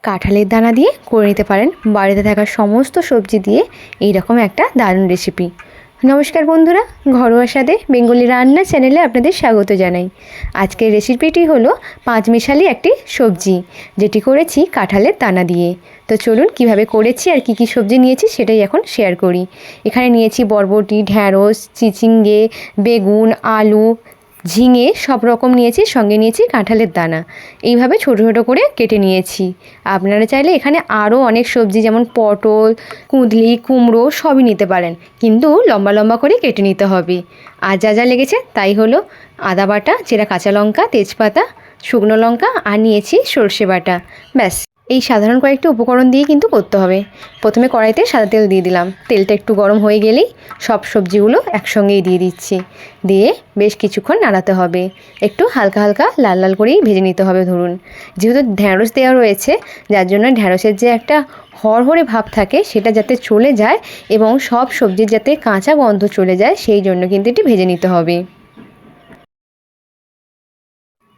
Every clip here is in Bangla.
কাঁঠালের দানা দিয়ে করে নিতে পারেন বাড়িতে থাকা সমস্ত সবজি দিয়ে এইরকম একটা দারুণ রেসিপি। নমস্কার বন্ধুরা, ঘরোয়া স্বাদে বেঙ্গলি রান্না চ্যানেলে আপনাদের স্বাগত জানাই। আজকের রেসিপিটি হলো পাঁচমিশালি একটি সবজি, যেটি করেছি কাঁঠালের দানা দিয়ে। তো চলুন কিভাবে করেছি আর কি সবজি নিয়েছি সেটাই এখন শেয়ার করি। এখানে নিয়েছি বরবটি, ঢ্যাঁড়স, চিচিঙ্গে, বেগুন, আলু, ঝিঙে সব রকম নিয়েছি, সঙ্গে নিয়েছি কাঁঠালের দানা। এইভাবে ছোটো ছোটো করে কেটে নিয়েছি। আপনারা চাইলে এখানে আরও অনেক সবজি যেমন পটল, কুঁদলি, কুমড়ো সবই নিতে পারেন, কিন্তু লম্বা লম্বা করে কেটে নিতে হবে। আর যা যা লেগেছে তাই হলো আদা বাটা, চেরা কাঁচা লঙ্কা, তেজপাতা, শুকনো লঙ্কা আর নিয়েছি সর্ষে বাটা। ব্যাস, এই সাধারণ কয়েকটি উপকরণ দিয়ে কিন্তু করতে হবে। প্রথমে কড়াইতে সাদা তেল দিয়ে দিলাম। তেলটা একটু গরম হয়ে গেলেই সব সবজিগুলো একসঙ্গেই দিয়ে দিচ্ছি। দিয়ে বেশ কিছুক্ষণ নাড়াতে হবে। একটু হালকা হালকা লাল লাল করেই ভেজে নিতে হবে। ধরুন, যেহেতু ঢ্যাঁড়স দেওয়া রয়েছে, যার জন্য ঢ্যাঁড়সের যে একটা হরহরে ভাব থাকে সেটা যাতে চলে যায় এবং সব সবজির যাতে কাঁচা গন্ধ চলে যায়, সেই জন্য কিন্তু এটি ভেজে নিতে হবে।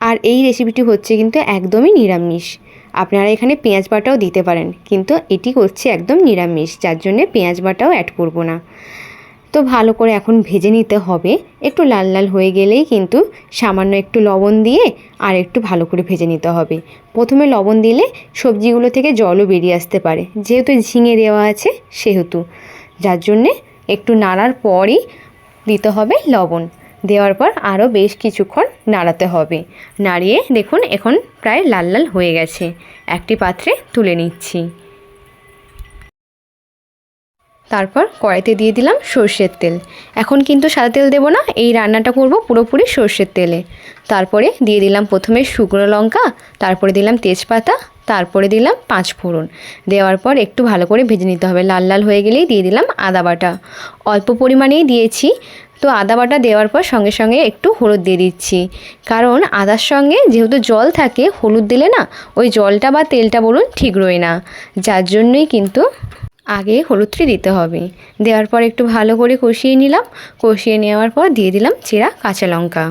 আর এই রেসিপিটি হচ্ছে কিন্তু একদমই নিরামিষ। আপনারা এখানে পেঁয়াজ বাটাও দিতে পারেন, কিন্তু এটি করছে একদম নিরামিষ, যার জন্যে পেঁয়াজ বাটাও অ্যাড করব না। তো ভালো করে এখন ভেজে নিতে হবে। একটু লাল লাল হয়ে গেলেই কিন্তু সামান্য একটু লবণ দিয়ে আর একটু ভালো করে ভেজে নিতে হবে। প্রথমে লবণ দিলে সবজিগুলো থেকে জলও বেরিয়ে আসতে পারে, যেহেতু ঝিঙে দেওয়া আছে সেহেতু, যার জন্যে একটু নাড়ার পরই দিতে হবে লবণ। দেওয়ার পর আরও বেশ কিছুক্ষণ নাড়াতে হবে। নাড়িয়ে দেখুন এখন প্রায় লাল লাল হয়ে গেছে। একটি পাত্রে তুলে নিচ্ছি। তারপর কড়াইতে দিয়ে দিলাম সর্ষের তেল। এখন কিন্তু সাদা তেল দেবো না, এই রান্নাটা করব পুরোপুরি সর্ষের তেলে। তারপরে দিয়ে দিলাম প্রথমে শুকনো লঙ্কা, তারপরে দিলাম তেজপাতা, তারপরে দিলাম পাঁচ ফোড়ন। দেওয়ার পর একটু ভালো করে ভেজে নিতে হবে। লাল লাল হয়ে গেলেই দিয়ে দিলাম আদা বাটা। অল্প পরিমাণেই দিয়েছি। তো আদা বাটা দেওয়ার পর সঙ্গে সঙ্গে একটু হলুদ দিয়ে দিচ্ছি, কারণ আদার সঙ্গে যেহেতু জল থাকে, হলুদ দিলে না ওই জলটা বা তেলটা বলুন ঠিক রয় না, যার জন্যই কিন্তু আগে হলুদটি দিতে হবে। দেওয়ার পর একটু ভালো করে কষিয়ে নিলাম। কষিয়ে নেওয়ার পর দিয়ে দিলাম চেরা কাঁচা লঙ্কা।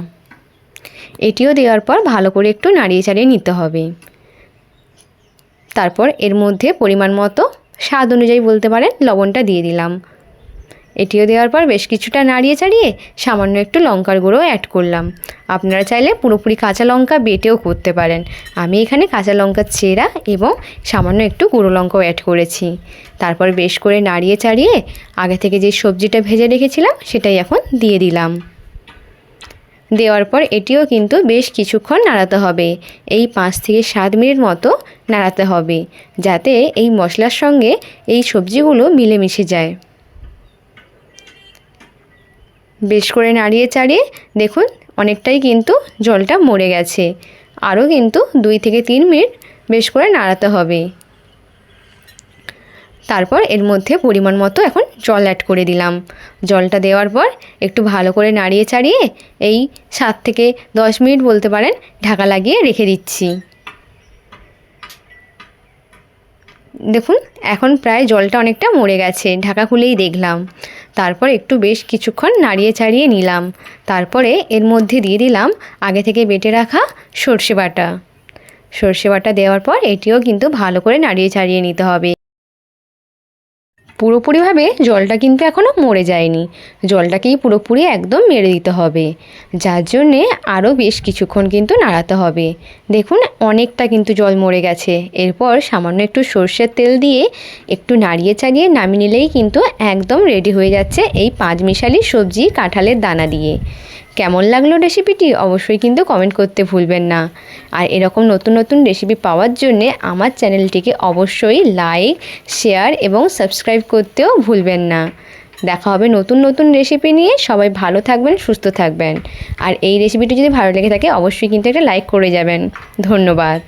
এটিও দেওয়ার পর ভালো করে একটু নাড়িয়ে চাড়িয়ে নিতে হবে। তারপর এর মধ্যে পরিমাণ মতো স্বাদ অনুযায়ী বলতে পারেন লবণটা দিয়ে দিলাম। এটিও দেওয়ার পর বেশ কিছুটা নাড়িয়ে চাড়িয়ে সামান্য একটু লঙ্কার গুঁড়ো অ্যাড করলাম। আপনারা চাইলে পুরোপুরি কাঁচা লঙ্কা বেটেও করতে পারেন। আমি এখানে কাঁচা লঙ্কা চেরা এবং সামান্য একটু গুঁড়ো লঙ্কাও অ্যাড করেছি। তারপর বেশ করে নাড়িয়ে চাড়িয়ে আগে থেকে যে সবজিটা ভেজে রেখেছিলাম সেটাই এখন দিয়ে দিলাম। দেওয়ার পর এটিও কিন্তু বেশ কিছুক্ষণ নাড়াতে হবে। এই 5 থেকে 7 মিনিট মতো নাড়াতে হবে, যাতে এই মশলার সঙ্গে এই সবজিগুলো মিলেমিশে যায়। বেশ করে নাড়িয়ে চাড়িয়ে দেখুন অনেকটাই কিন্তু জলটা মরে গেছে। আরও কিন্তু 2 থেকে 3 মিনিট বেশ করে নাড়াতে হবে। তারপর এর মধ্যে পরিমাণ মতো এখন জল অ্যাড করে দিলাম। জলটা দেওয়ার পর একটু ভালো করে নাড়িয়ে চাড়িয়ে এই 7 থেকে 10 মিনিট বলতে পারেন ঢাকা লাগিয়ে রেখে দিচ্ছি। দেখুন এখন প্রায় জলটা অনেকটা মরে গেছে, ঢাকা খুলেই দেখলাম। তারপর একটু বেশ কিছুক্ষণ নাড়িয়ে চাড়িয়ে নিলাম। তারপরে এর মধ্যে দিয়ে দিলাম আগে থেকে বেটে রাখা সর্ষে বাটা। সর্ষে বাটা দেওয়ার পর এটিও কিন্তু ভালো করে নাড়িয়ে চাড়িয়ে নিতে হবে। পুরোপুরিভাবে জলটা কিন্তু এখনও মরে যায়নি, জলটাকেই পুরোপুরি একদম মেরে দিতে হবে, যার জন্যে আরও বেশ কিছুক্ষণ কিন্তু নাড়াতে হবে। দেখুন অনেকটা কিন্তু জল মরে গেছে। এরপর সামান্য একটু সর্ষের তেল দিয়ে একটু নাড়িয়ে চাড়িয়ে নামিয়ে নিলেই কিন্তু একদম রেডি হয়ে যাচ্ছে এই পাঁচমিশালি সবজি কাঁঠালের দানা দিয়ে। কেমন লাগলো রেসিপিটি অবশ্যই কিন্তু কমেন্ট করতে ভুলবেন না। আর এরকম নতুন নতুন রেসিপি পাওয়ার জন্যে আমার চ্যানেলটিকে অবশ্যই লাইক, শেয়ার এবং সাবস্ক্রাইব করতেও ভুলবেন না। দেখা হবে নতুন নতুন রেসিপি নিয়ে। সবাই ভালো থাকবেন, সুস্থ থাকবেন। আর এই রেসিপিটি যদি ভালো লেগে থাকে অবশ্যই কিন্তু একটা লাইক করে যাবেন। ধন্যবাদ।